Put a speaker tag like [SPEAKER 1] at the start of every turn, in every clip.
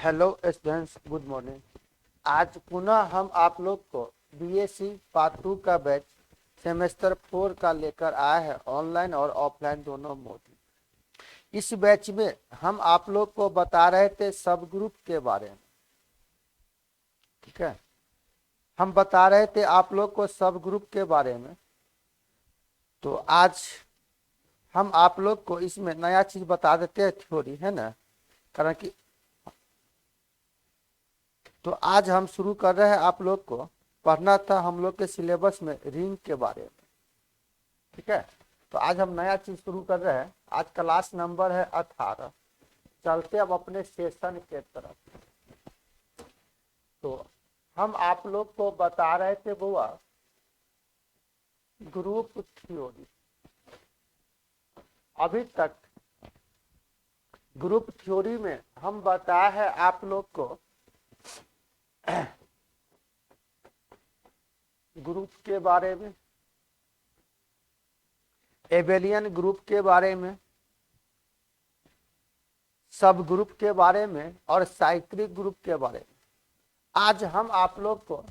[SPEAKER 1] Hello students, good morning. आज पुनः हम आप लोग को बीएससी पार्ट 2 का बैच सेमेस्टर 4 का लेकर आए हैं, ऑनलाइन और ऑफलाइन दोनों मोड। इस बैच में हम आप लोग को बता रहे थे सब ग्रुप के बारे में। ठीक है, हम बता रहे थे आप लोग को सब ग्रुप के बारे में। तो आज हम आप लोग को इसमें नया चीज बता देते हैं, थ्योरी है ना, कारण कि तो आज हम शुरू कर रहे हैं। आप लोग को पढ़ना था हम लोग के सिलेबस में रिंग के बारे में। ठीक है, तो आज हम नया चीज शुरू कर रहे हैं। आज क्लास नंबर है 18। चलते अब अपने सेशन के तरफ। तो हम आप लोग को बता रहे थे बुआ ग्रुप थ्योरी। अभी तक ग्रुप थ्योरी में हम बताए हैं आप लोग को ग्रुप के बारे में, एबेलियन ग्रुप के बारे में, सब ग्रुप के बारे में और साइक्लिक ग्रुप के बारे में। आज हम आप लोग को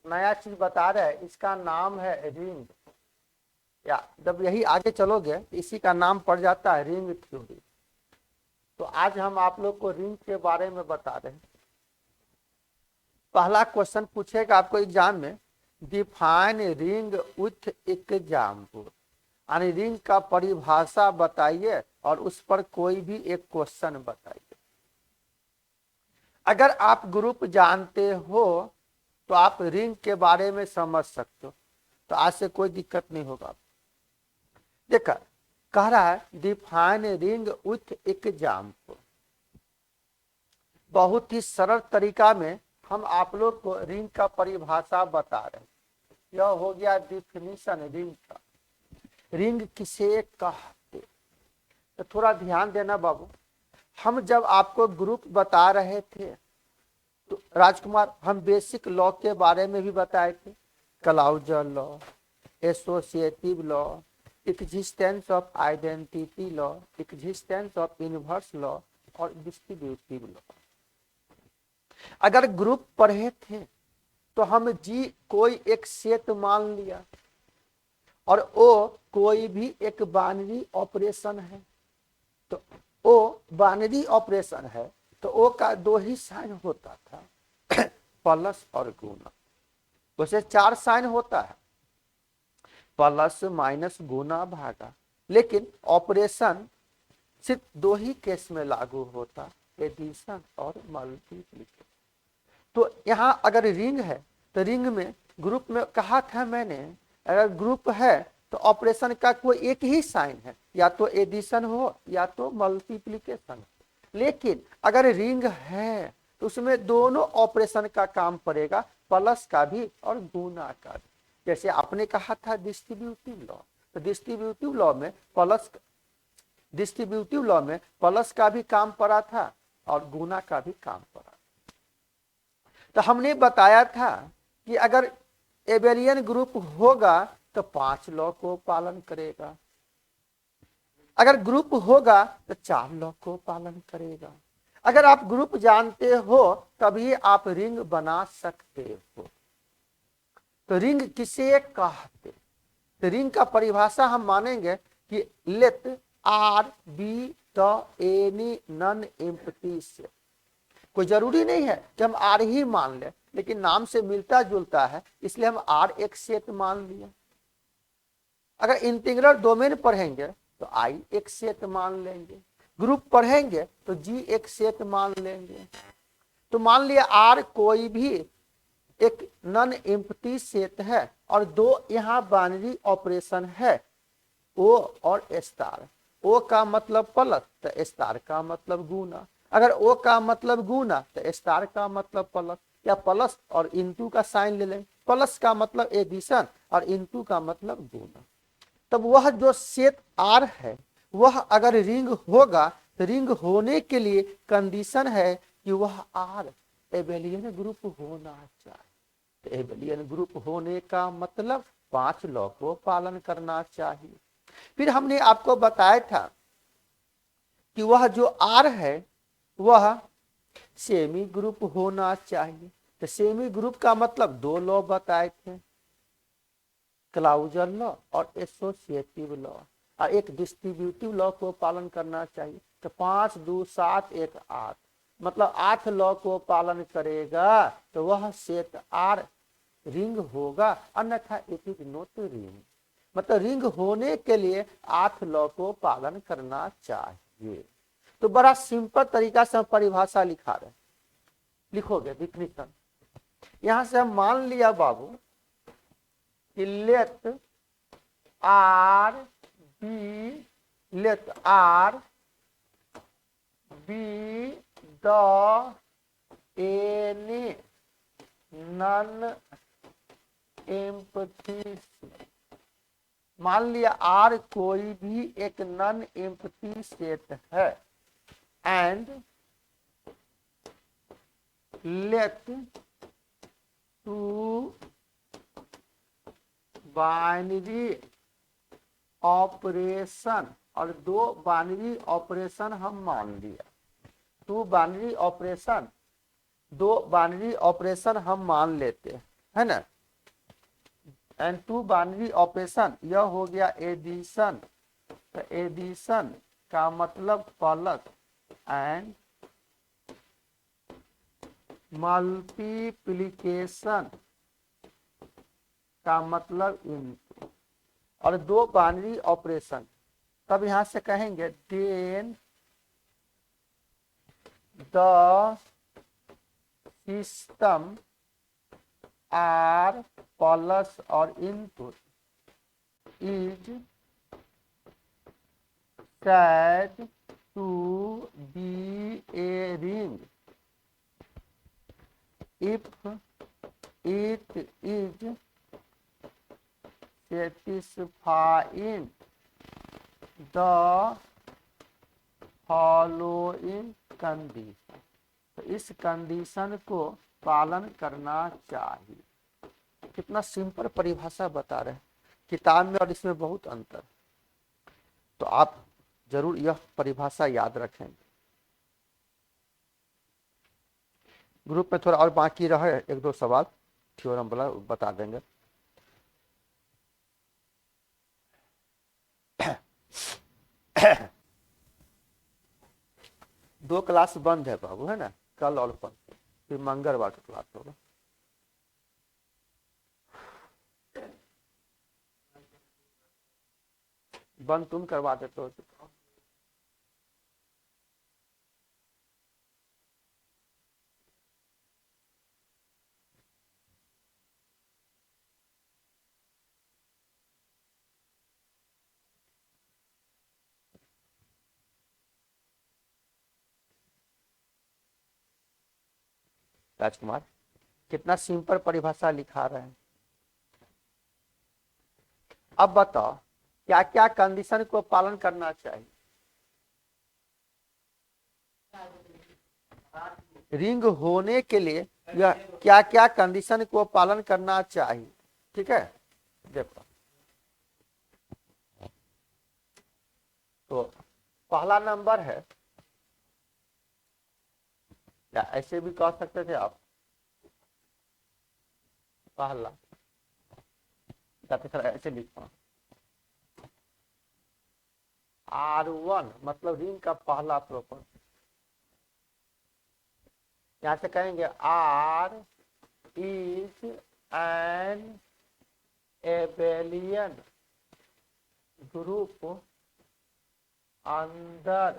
[SPEAKER 1] नया चीज बता रहे हैं, इसका नाम है रिंग। या जब यही आगे चलोगे इसी का नाम पड़ जाता है रिंग थ्योरी। तो आज हम आप लोग को रिंग के बारे में बता रहे हैं। पहला क्वेश्चन पूछेगा आपको एग्जाम में, डिफाइन रिंग विथ एग्जाम्पल, यानी रिंग का परिभाषा बताइए और उस पर कोई भी एक क्वेश्चन बताइए। अगर आप ग्रुप जानते हो तो आप रिंग के बारे में समझ सकते हो, तो आज से कोई दिक्कत नहीं होगा। देखा कह रहा है डिफाइन रिंग विथ एग्जाम्पल। बहुत ही सरल तरीका में हम आप लोग को रिंग का परिभाषा बता रहे हैं। यह हो गया डिफिनीशन रिंग का। रिंग किसे कहते, तो थोड़ा ध्यान देना बाबू। हम जब आपको ग्रुप बता रहे थे तो राजकुमार हम बेसिक लॉ के बारे में भी बताए थे। Closure law, associative law, existence of identity law, existence of inverse law और डिस्ट्रीब्यूटिव लॉ। अगर ग्रुप पढ़े थे तो हम जी कोई एक सेट मान लिया और ओ कोई भी एक बाइनरी ऑपरेशन है, तो ओ बाइनरी ऑपरेशन है तो ओ का दो ही साइन होता था, प्लस और गुना। वैसे 4 साइन होता है, प्लस माइनस गुना भागा, लेकिन ऑपरेशन सिर्फ 2 ही केस में लागू होता, एडिशन और मल्टीप्लिकेशन। तो यहाँ अगर रिंग है तो रिंग में ग्रुप में कहा था मैंने, अगर ग्रुप है तो ऑपरेशन का कोई एक ही साइन है, या तो एडिशन हो या तो मल्टीप्लिकेशन हो। लेकिन अगर रिंग है तो उसमें दोनों ऑपरेशन का काम पड़ेगा, प्लस का भी और गुना का भी। जैसे आपने कहा था डिस्ट्रीब्यूटिव लॉ, तो डिस्ट्रीब्यूटिव लॉ में प्लस का भी काम पड़ा था और गुना का भी काम पड़ा। तो हमने बताया था कि अगर एबेलियन ग्रुप होगा तो 5 लॉ को पालन करेगा, अगर ग्रुप होगा तो 4 लॉ को पालन करेगा। अगर आप ग्रुप जानते हो तभी आप रिंग बना सकते हो। तो रिंग किसे कहते, तो रिंग का परिभाषा हम मानेंगे कि let R be the any non empty set. कोई जरूरी नहीं है कि हम आर ही मान ले, लेकिन नाम से मिलता जुलता है इसलिए हम आर एक सेट मान लिया। अगर इंटीग्रल डोमेन पढ़ेंगे तो आई एक सेट मान लेंगे, ग्रुप पढ़ेंगे तो जी एक सेट मान लेंगे। तो मान लिया आर कोई भी एक नॉन एम्प्टी सेट है और 2 यहाँ बाइनरी ऑपरेशन है, ओ और स्टार। ओ का मतलब प्लस तो स्टार का मतलब गुना, अगर ओ का मतलब गुना तो स्टार का मतलब प्लस, या प्लस और इनटू का साइन ले लें। प्लस का मतलब एडिशन और इनटू का मतलब गुना। तब वह जो सेट आर है वह अगर रिंग होगा तो रिंग होने के लिए कंडीशन है कि वह आर एबेलियन ग्रुप होना चाहिए। तो एबेलियन ग्रुप होने का मतलब 5 लॉ को पालन करना चाहिए। फिर हमने आपको बताया था कि वह जो आर है वह सेमी ग्रुप होना चाहिए। तो सेमी ग्रुप का मतलब दो लॉ बताए थे, क्लाउजल लॉ और एसोसिएटिव लॉ, और एक डिस्ट्रीब्यूटिव लॉ को पालन करना चाहिए। तो 5 2 7 1 8 मतलब 8 लॉ को पालन करेगा तो वह सेट आर रिंग होगा, अन्यथा इट इज नॉट रिंग। मतलब रिंग होने के लिए 8 लॉ को पालन करना चाहिए। तो बड़ा सिंपल तरीका से हम परिभाषा लिखा रहे, लिखोगे डिफिनीशन। यहां से हम मान लिया बाबू कि let R be, let R be the any non empty, मान लिया आर कोई भी एक नॉन एम्पटी सेट है, and let two binary operation, और 2 बाइनरी ऑपरेशन हम मान लिया, 2 बाइनरी ऑपरेशन, 2 बाइनरी ऑपरेशन हम मान लेते है ना। एंड 2 बाइनरी ऑपरेशन, यह हो गया एडिशन, तो एडिशन का मतलब प्लस एंड मल्टीप्लिकेशन का मतलब इनटू, और 2 बाइनरी ऑपरेशन, तब यहां से कहेंगे then the system R plus और input is said to be a ring if it is satisfying the following condition। तो इस कंडीशन को पालन करना चाहिए। कितना सिंपल परिभाषा बता रहे हैं, किताब में और इसमें बहुत अंतर। तो आप जरूर यह परिभाषा याद रखेंगे। ग्रुप में थोड़ा और बाकी रहे 1-2 सवाल थ्योरम वाला बता देंगे। दो क्लास बंद है बाबू, है ना, कल और परसों, फिर मंगलवार को क्लास होगा। बंद तुम करवा देते हो तो। राजकुमार, कितना सिंपल परिभाषा लिखा रहे हैं। अब बताओ क्या क्या कंडीशन को पालन करना चाहिए। रिंग होने के लिए यह क्या क्या कंडीशन को पालन करना चाहिए, ठीक है। देखो तो पहला नंबर है, या ऐसे भी कह सकते थे आप, पहला ऐसे लिखा R1 मतलब रिंग का पहला प्रॉपर्टी। यहां से कहेंगे R is an abelian group under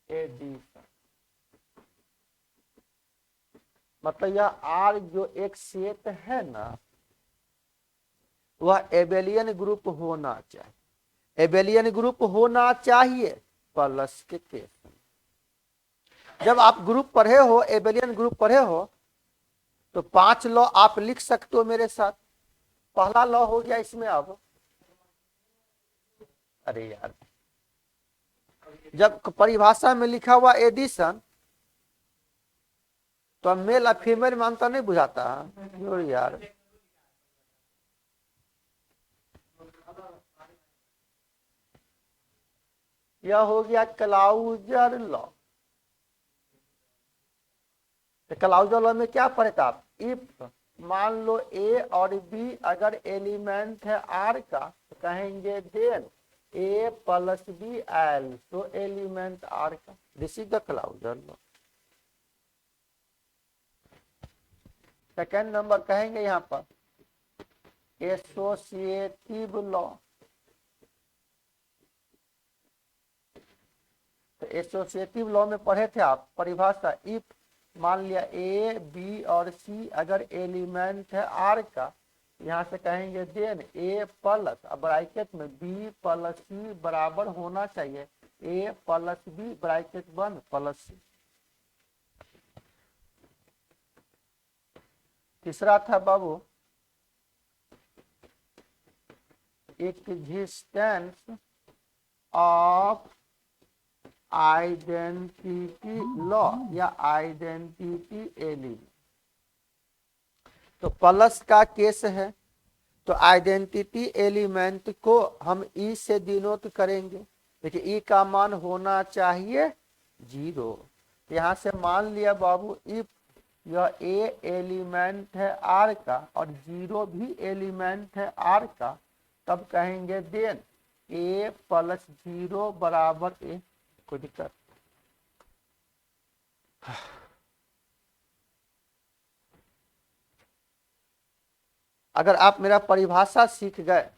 [SPEAKER 1] addition। मतलब यह R जो एक सेट है ना, वह एबेलियन ग्रुप होना चाहिए। एबेलियन ग्रुप होना चाहिए प्लस के केस। जब आप ग्रुप पढ़े हो, एबेलियन ग्रुप पढ़े हो, तो 5 लॉ आप लिख सकते हो मेरे साथ। पहला लॉ हो गया इसमें, अब अरे यार, जब परिभाषा में लिखा हुआ एडिशन, तो मेल और फीमेल में अंतर नहीं बुझाता यार। यह हो गया क्लाउजर लॉ। तो क्लाउजल लॉ में क्या पढ़े थे आप, इफ मान लो ए और बी अगर एलिमेंट है आर का तो कहेंगे then A plus B L तो एलिमेंट आर का, this is the closure law. Second number कहेंगे यहाँ पर एसोसिएटिव लॉ। तो एसोसिएटिव लॉ में पढ़े थे आप परिभाषा, इफ मान लिया ए बी और सी अगर एलिमेंट है आर का, यहाँ से कहेंगे देन ए प्लस ब्रैकेट में बी प्लस सी बराबर होना चाहिए ए प्लस बी ब्रैकेट बंद प्लस सी। तीसरा था बाबू एक्जिस्टेंस ऑफ आइडेंटिटी लॉ या आइडेंटिटी एलिमेंट। तो प्लस का केस है तो आइडेंटिटी एलिमेंट को हम ई से डिनोट करेंगे, देखिए ई का मान होना चाहिए 0। यहां से मान लिया बाबू इफ यह ए एलिमेंट है आर का और 0 भी एलिमेंट है आर का, तब कहेंगे देन ए प्लस 0 बराबर ए। कोई दिक्कत? अगर आप मेरा परिभाषा सीख गए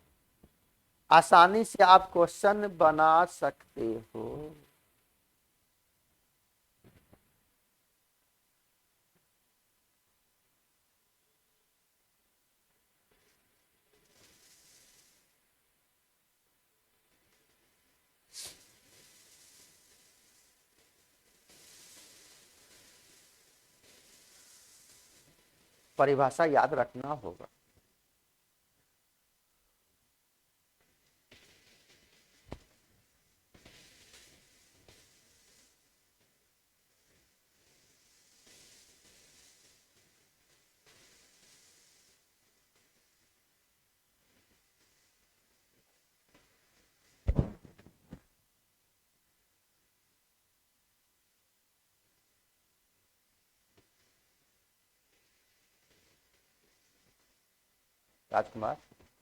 [SPEAKER 1] आसानी से आप क्वेश्चन बना सकते हो। परिभाषा याद रखना होगा। राजकुमार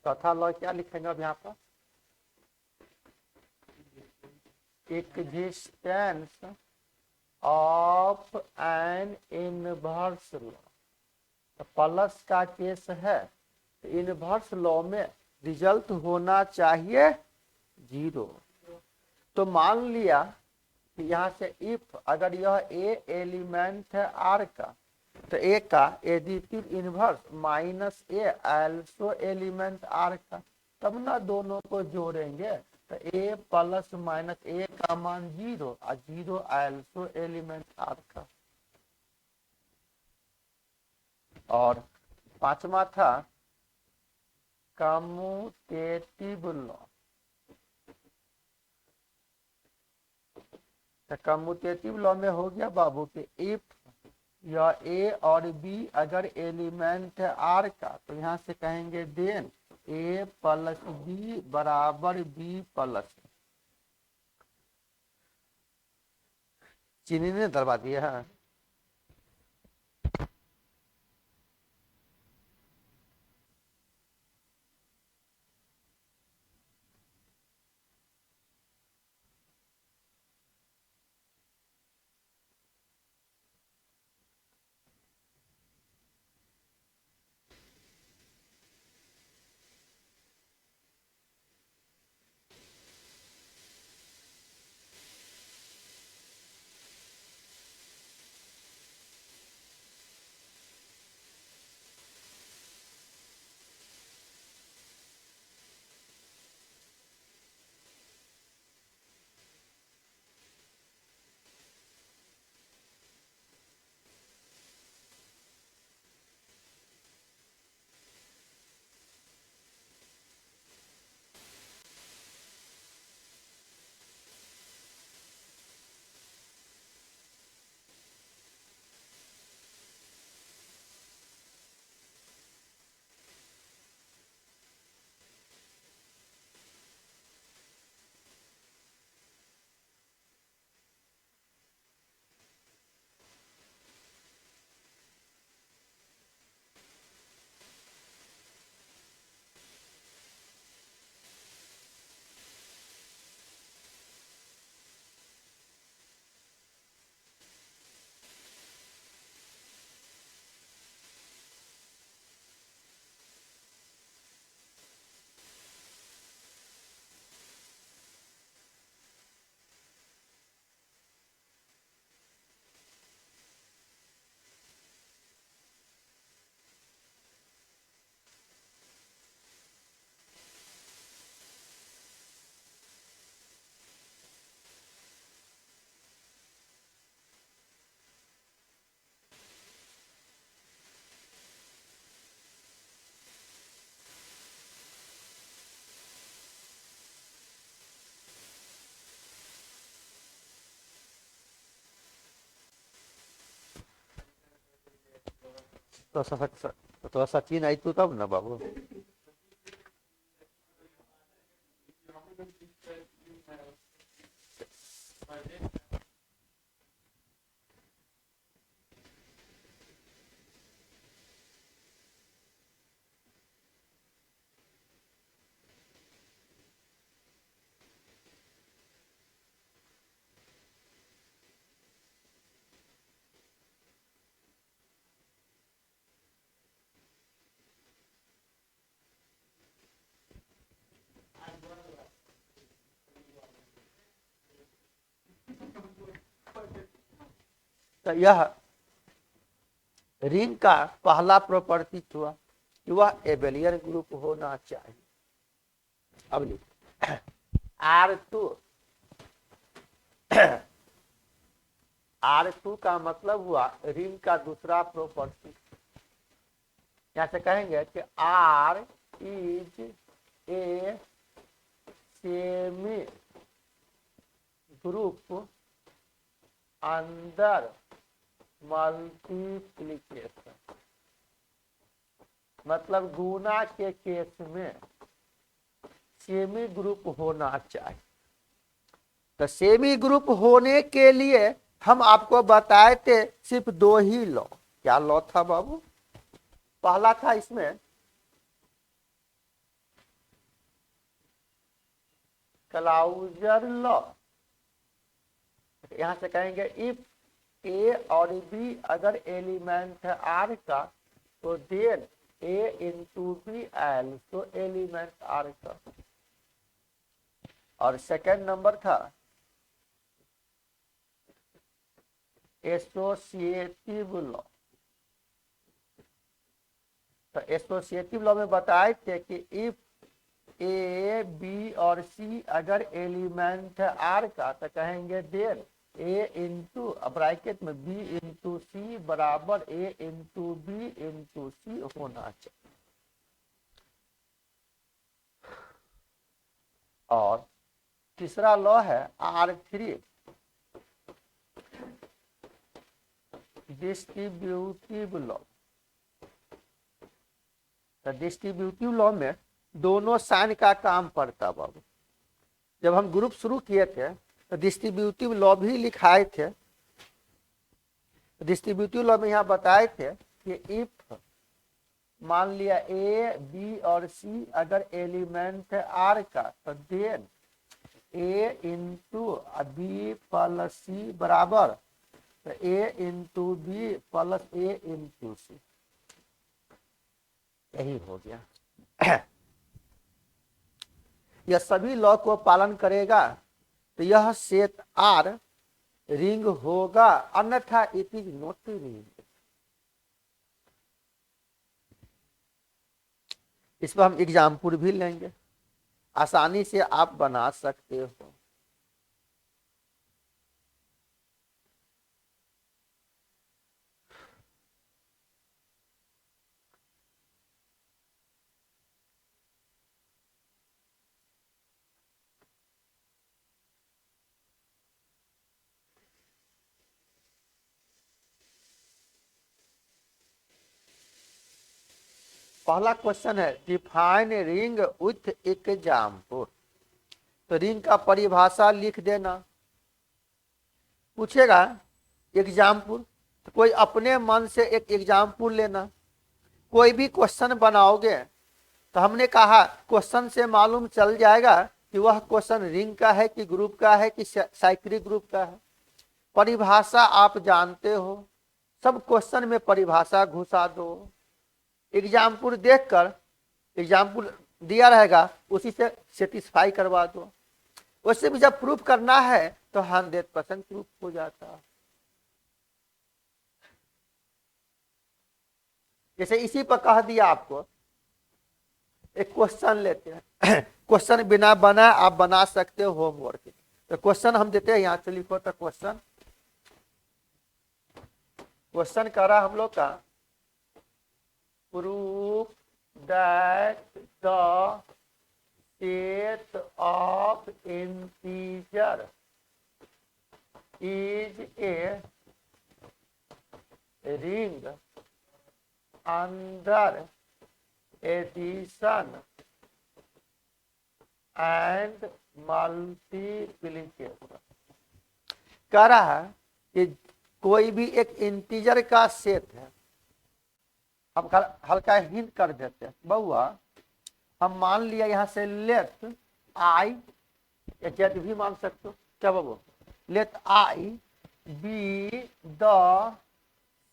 [SPEAKER 1] चौथा लॉ क्या लिखेंगे अब यहाँ पर, existence of N inverse law. तो प्लस का केस है तो इनवर्स लॉ में रिजल्ट होना चाहिए 0। तो मान लिया कि यहाँ से इफ अगर यह ए एलिमेंट है आर का तो ए का additive inverse minus a also element R का, तब ना दोनों को जोड़ेंगे तो ए प्लस माइनस ए का मान 0 और 0 एल्सो एलिमेंट आर का। और पांचवा था कम्यूटेटिव लॉ। तो कम्यूटेटिव लॉ में हो गया बाबू कि इफ या ए और बी अगर एलिमेंट है आर का तो यहाँ से कहेंगे देन ए प्लस बी बराबर बी प्लस। चीनी ने दरबा दिया है। तो सचिन आई तू तब ना बाबू। तो यह रिंग का पहला प्रॉपर्टी हुआ कि वह एबेलियन ग्रुप होना चाहिए। अब लिखो R2 R2 का मतलब हुआ रिंग का दूसरा प्रॉपर्टी। यहां से कहेंगे कि R is a semi group under multiplication, मतलब गुना के केस में सेमी ग्रुप होना चाहिए। तो सेमी ग्रुप होने के लिए हम आपको बताए थे सिर्फ दो ही लॉ। क्या लॉ था बाबू? पहला था इसमें क्लाउजर लॉ। यहां से कहेंगे इफ ए और बी अगर एलिमेंट है आर का तो then a into b also element R का। और सेकेंड नंबर था एसोसिएटिव लॉ। तो एसोसिएटिव लॉ में बताए थे कि इफ ए बी और सी अगर एलिमेंट है आर का तो कहेंगे देन ए इंटू ब्रैकेट में बी इंटू सी बराबर ए इंटू बी इंटू सी होना चाहिए। और तीसरा लॉ है R3 डिस्ट्रीब्यूटिव लॉ। तो डिस्ट्रीब्यूटिव लॉ में दोनों साइन का काम पड़ता बाबू। जब हम ग्रुप शुरू किए थे तो डिस्ट्रीब्यूटिव लॉ भी लिखाए थे। डिस्ट्रीब्यूटिव लॉ में यहाँ बताए थे कि इफ मान लिया ए बी और सी अगर एलिमेंट है आर का तो then a into B plus सी बराबर तो ए इंटू बी प्लस ए इंटू सी। यही हो गया। यह सभी लॉ को पालन करेगा तो यह सेट आर रिंग होगा, अन्यथा इट इज नॉट रिंग। इस पर हम एग्जाम्पल भी लेंगे, आसानी से आप बना सकते हो। पहला क्वेश्चन है डिफाइन रिंग विथ एग्जाम्पल। तो रिंग का परिभाषा लिख देना। पूछेगा एग्जाम्पल तो कोई अपने मन से एक एग्जाम्पल लेना। कोई भी क्वेश्चन बनाओगे तो हमने कहा क्वेश्चन से मालूम चल जाएगा कि वह क्वेश्चन रिंग का है कि ग्रुप का है कि साइक्लिक ग्रुप का है। परिभाषा आप जानते हो, सब क्वेश्चन में परिभाषा घुसा दो। एग्जाम्पल देखकर एग्जाम्पल दिया रहेगा उसी से सेटिस्फाई करवा दो। उससे भी जब प्रूफ करना है तो 100% प्रूफ हो जाता है। जैसे इसी पर कह दिया आपको, एक क्वेश्चन लेते हैं। क्वेश्चन बिना बना आप बना सकते हो होमवर्क। तो क्वेश्चन हम देते हैं, यहां से लिखो। तो क्वेश्चन करा हम लोग का proof that the set of integer is a ring under addition and multiplication. कह रहा है कि कोई भी एक इंटीजर का सेट है। हम हल्का हिंट कर देते हैं बहुआ, हम मान लिया यहां से लेट आई, या जेड भी मान सकते हो, क्या बाबू, let I be the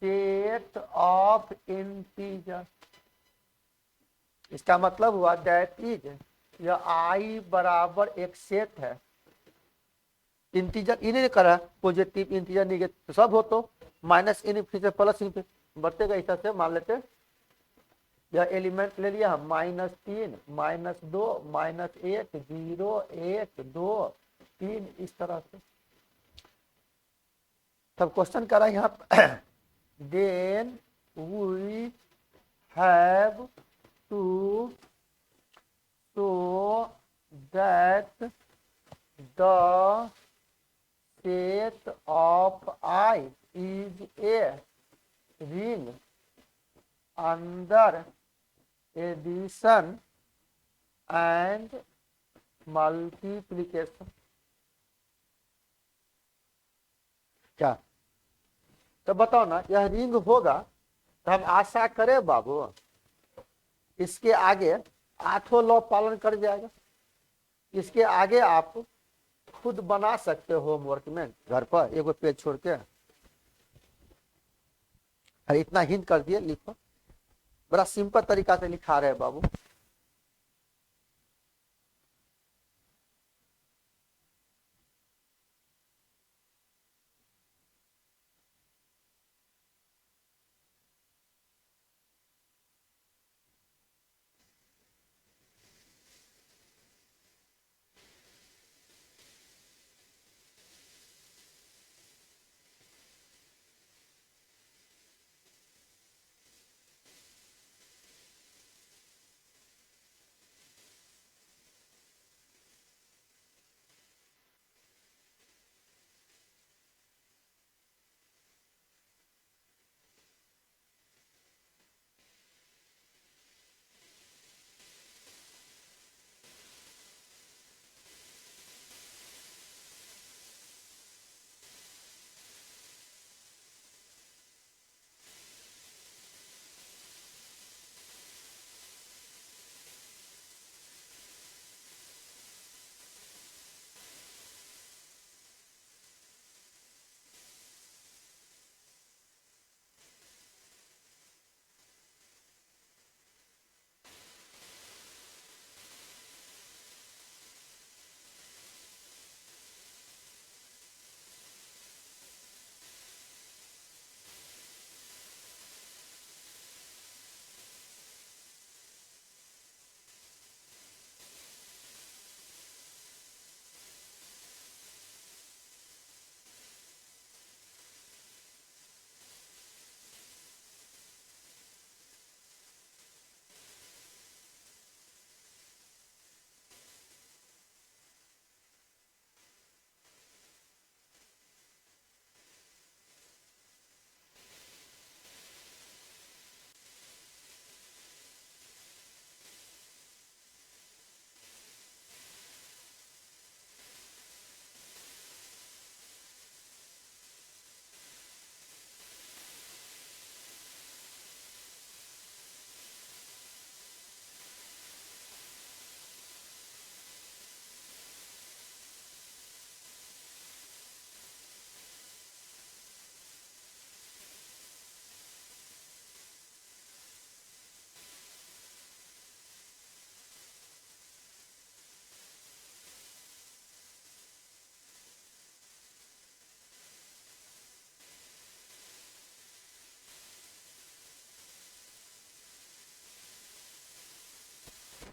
[SPEAKER 1] set of integer. इसका मतलब हुआ दैट इज यह आई बराबर एक सेट है। इंटीजर इन्हें करा पॉजिटिव इंटीजर निगेटिव तो सब हो, तो माइनस इनफिनिटी प्लस इनफिनिटी बढ़तेगा। इस तरह से मान लेते यह एलिमेंट ले लिया हम -3 -2 -1 0 1 2 3 इस तरह से। तब क्वेश्चन करा यहाँ then we have to show that the set of I is a ring under addition and multiplication। क्या तो बताओ ना, यह रिंग होगा तो हम आशा करें बाबू इसके आगे 8 लॉ पालन कर जाएगा। इसके आगे आप खुद बना सकते हो होमवर्क में घर पर एक पेज छोड़ के। अरे इतना हिंट कर दिए, लिखो। बड़ा सिंपल तरीका से लिखा रहे बाबू।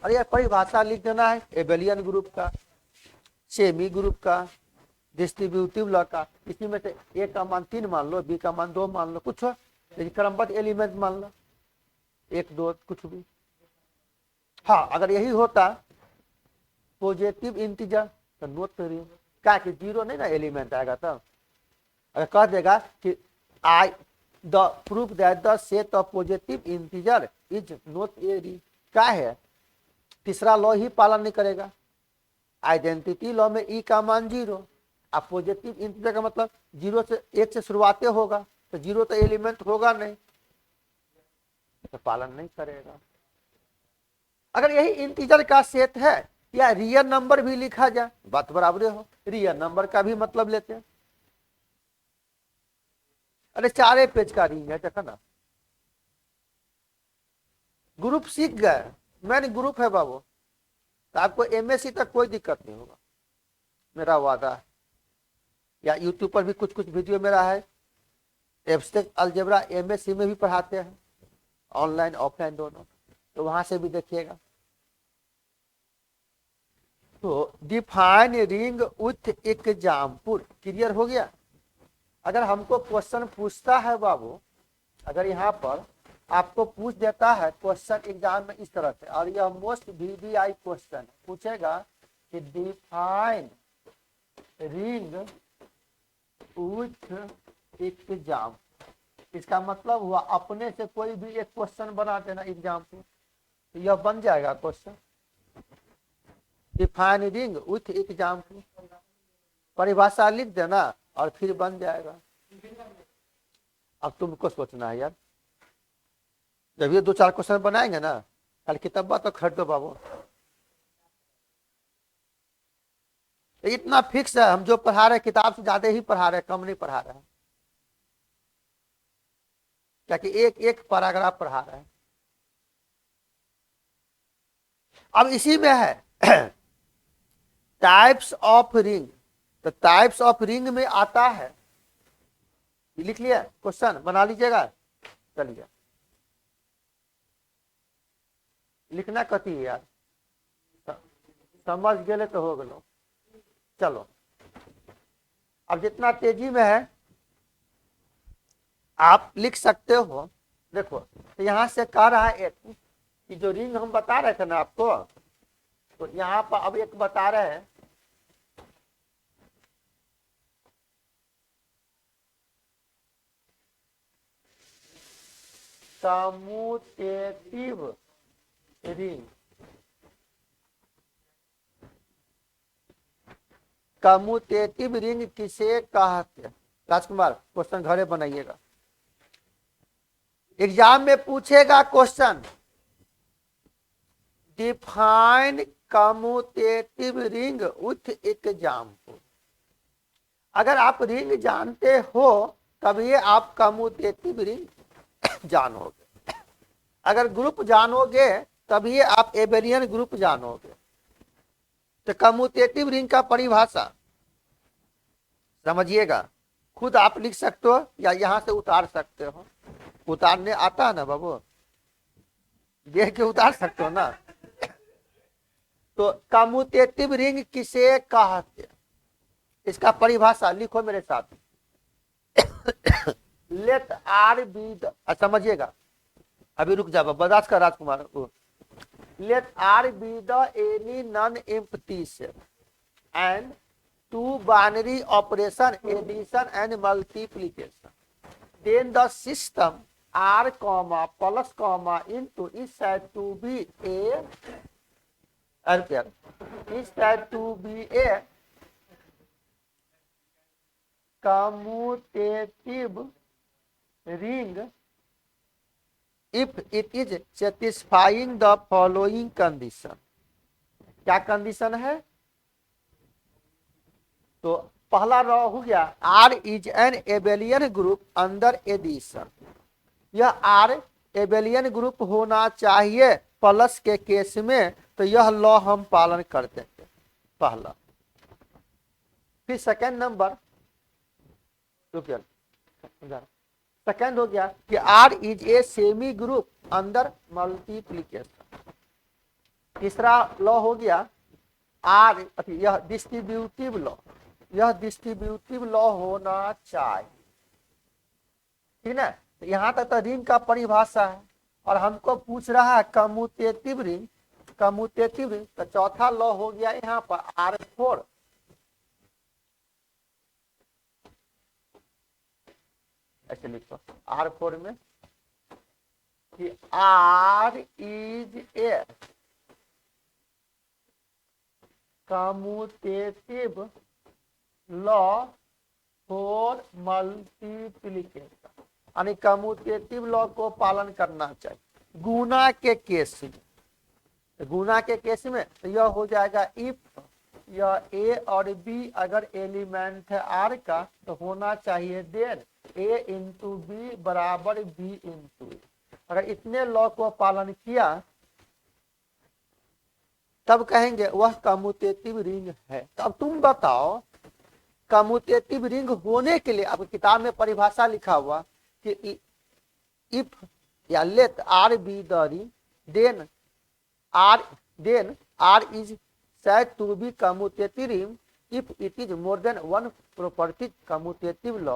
[SPEAKER 1] अरे यार परिभाषा लिख देना है एबेलियन ग्रुप का, सेमी ग्रुप का, डिस्ट्रीब्यूटिव लॉ का। इसी में से ए का मान 3 मान लो, बी का मान 2 मान लो, कुछ हो, लेकिन क्रमबद्ध एलिमेंट मान लो 1 2 कुछ भी। हाँ अगर यही होता पॉजिटिव इंटीजर तो नोट करिए, क्या कि 0 नहीं ना एलिमेंट आएगा। तब अगर कह देगा कि I the proof that the set of positive integer is not a ring. क्या है, तीसरा लॉ ही पालन नहीं करेगा। आइडेंटिटी लॉ में ई का मान 0, अब पॉजिटिव इंटीजर का मतलब 0 से 1 से शुरुआतें होगा, तो 0 तो एलिमेंट होगा नहीं, तो पालन नहीं करेगा। अगर यही इंटीजर का सेट है या रियल नंबर भी लिखा जाए, बात बराबर हो, रियल नंबर का भी मतलब लेते हैं। अरे 4 पेज का रिंग है, देखा ना, ग्रुप सीख गए, मैंने ग्रुप है बाबू, तो आपको एमएससी तक कोई दिक्कत नहीं होगा, मेरा वादा है। या यूट्यूब पर भी कुछ कुछ वीडियो मेरा है, एब्स्ट्रैक्ट अलजेब्रा एमएससी में भी पढ़ाते हैं, ऑनलाइन ऑफलाइन दोनों, तो वहां से भी देखिएगा। तो define ring with example, clear हो गया। अगर हमको क्वेश्चन पूछता है बाबू, अगर यहाँ पर आपको पूछ देता है क्वेश्चन एग्जाम में इस तरह से, और यह मोस्ट वीवीआई क्वेश्चन पूछेगा कि डिफाइन रिंग विथ एग्जाम, इसका मतलब हुआ अपने से कोई भी एक क्वेश्चन बना देना एग्जाम्पल, तो यह बन जाएगा question. Define ring with example, परिभाषा लिख देना और फिर बन जाएगा। अब तुमको सोचना है यार, जब ये 2-4 क्वेश्चन बनाएंगे ना, कल किताबा तो खरीदो बाबू। इतना फिक्स है, हम जो पढ़ा रहे किताब से ज्यादा ही पढ़ा रहे, कम नहीं पढ़ा रहे हैं, क्योंकि एक एक पैराग्राफ पढ़ा रहे हैं। अब इसी में है टाइप्स ऑफ रिंग, तो टाइप्स ऑफ रिंग में आता है, लिख लिया क्वेश्चन, बना लीजिएगा। चलिए लिखना कथी है यार, समझ गए तो हो गलो। चलो अब जितना तेजी में है आप लिख सकते हो। देखो तो यहां से कह रहा है एक कि जो रिंग हम बता रहे थे ना आपको, तो यहाँ पर अब एक बता रहे हैं कम्यूटेटिव रिंग। कम्यूटेटिव रिंग किसे कहते हैं? राजकुमार क्वेश्चन घरे बनाइएगा, एग्जाम में पूछेगा question, define commutative ring with example. अगर आप रिंग जानते हो तभी आप कम्यूटेटिव रिंग जानोगे, अगर ग्रुप जानोगे तभी आप एबेलियन ग्रुप जानोगे। तो कम्यूटेटिव रिंग का परिभाषा समझिएगा, खुद आप लिख सकते हो या यहां से उतार सकते हो। उतारने आता है ना बाबू, देख के उतार सकते हो ना। तो कम्यूटेटिव रिंग किसे कहते, इसका परिभाषा लिखो मेरे साथ। लेट आर बी द, समझिएगा, अभी रुक जा बर्दाश्त कर Rajkumar. Let R be the any non empty set and two binary operation addition and multiplication, then the system r comma plus comma into is said to be a is said to be a commutative ring if it is satisfying the following condition। क्या condition है? तो पहला रॉ हो गया, R is an abelian group under addition. यह R abelian group होना चाहिए प्लस के केस में, तो यह लॉ हम पालन करते हैं पहला। फिर सेकंड नंबर, सेकंड हो गया कि R is a semi group under multiplication. तीसरा लॉ हो गया आर, यह डिस्ट्रीब्यूटिव लॉ, यह डिस्ट्रीब्यूटिव लॉ होना चाहिए, ठीक है। तो यहां तक तो रिंग का परिभाषा है, और हमको पूछ रहा है कम्यूटेटिव रिंग, कम्यूटेटिव रिंग। तो चौथा लॉ हो गया यहाँ पर R4, ऐसे लिखो R4 में कि R is a commutative law for multiplication, यानी कम्यूटेटिव लॉ को पालन करना चाहिए गुना के केस में। गुना के केस में तो यह हो जाएगा इफ यह ए और बी अगर एलिमेंट है आर का तो होना चाहिए देन ए इंटू बी बराबर बी इंटू ए। अगर इतने लॉ को पालन किया तब कहेंगे वह कम्यूटेटिव रिंग है। तो अब तुम बताओ कम्यूटेटिव रिंग होने के लिए, अब किताब में परिभाषा लिखा हुआ कि इफ या let R be the ring then R is said to be commutative ring if it is more than one property commutative law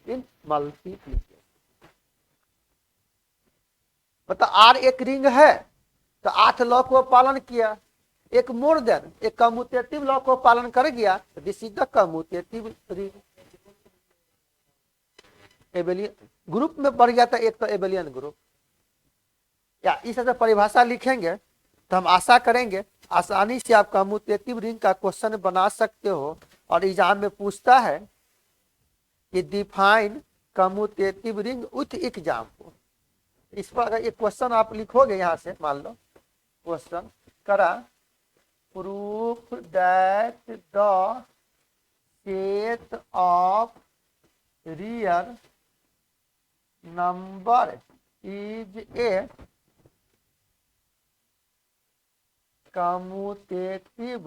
[SPEAKER 1] in multiplication। मतलब आर एक रिंग है तो 8 लॉ को पालन किया, एक मोर देन एक कम्यूटेटिव लॉ को पालन कर गया, this is the commutative ring. Abelian group में बढ़ गया था एक तो एबेलियन ग्रुप, या इस तरह परिभाषा लिखेंगे तो हम आशा करेंगे आसानी से आप कम्यूटेटिव रिंग का क्वेश्चन बना सकते हो। और एग्जाम में पूछता है कि define commutative ring with example. इस पर अगर एक क्वेश्चन आप लिखोगे यहाँ से, मान लो क्वेश्चन करा proof that the set of real number is a commutative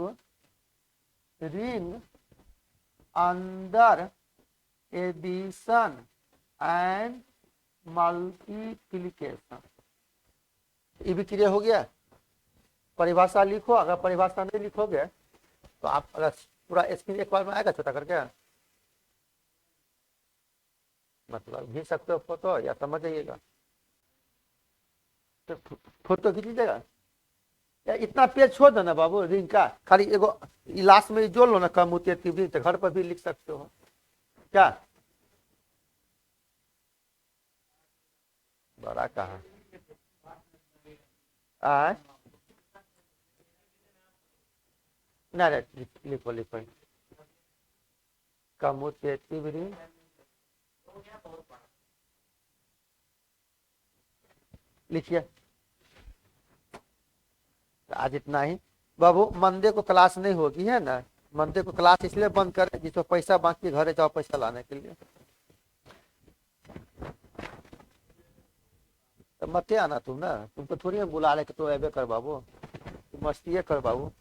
[SPEAKER 1] ring under addition and multiplication. ये भी क्लियर हो गया। परिभाषा लिखो, अगर परिभाषा नहीं लिखोगे तो आप अगर पूरा स्क्रीन एक बार में आएगा छोटा करके, मतलब खींच सकते हो फोटो या समझ जाइएगा तो फोटो खींच लीजिएगा। या इतना पेज छोड़ देना बाबू रिंग का, खाली एगो लास्ट में जोड़ लो ना कम्यूटेटिव रिंग, तो घर पर भी लिख सकते हो क्या। बड़ा कहा नहीं लिखो लिखो कम्यूटेटिव रिंग लिखिए। आज इतना ही बाबू, मंडे को क्लास नहीं होगी है ना। मंडे को क्लास इसलिए बंद करें जिसको पैसा बाकी घरे जाओ पैसा लाने के लिए, तो मत आना तुम ना, तुमको थोड़ी बुला ले कि तो ऐबे कर बाबू, तुम मस्ती कर बाबू।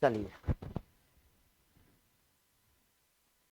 [SPEAKER 1] चलिए।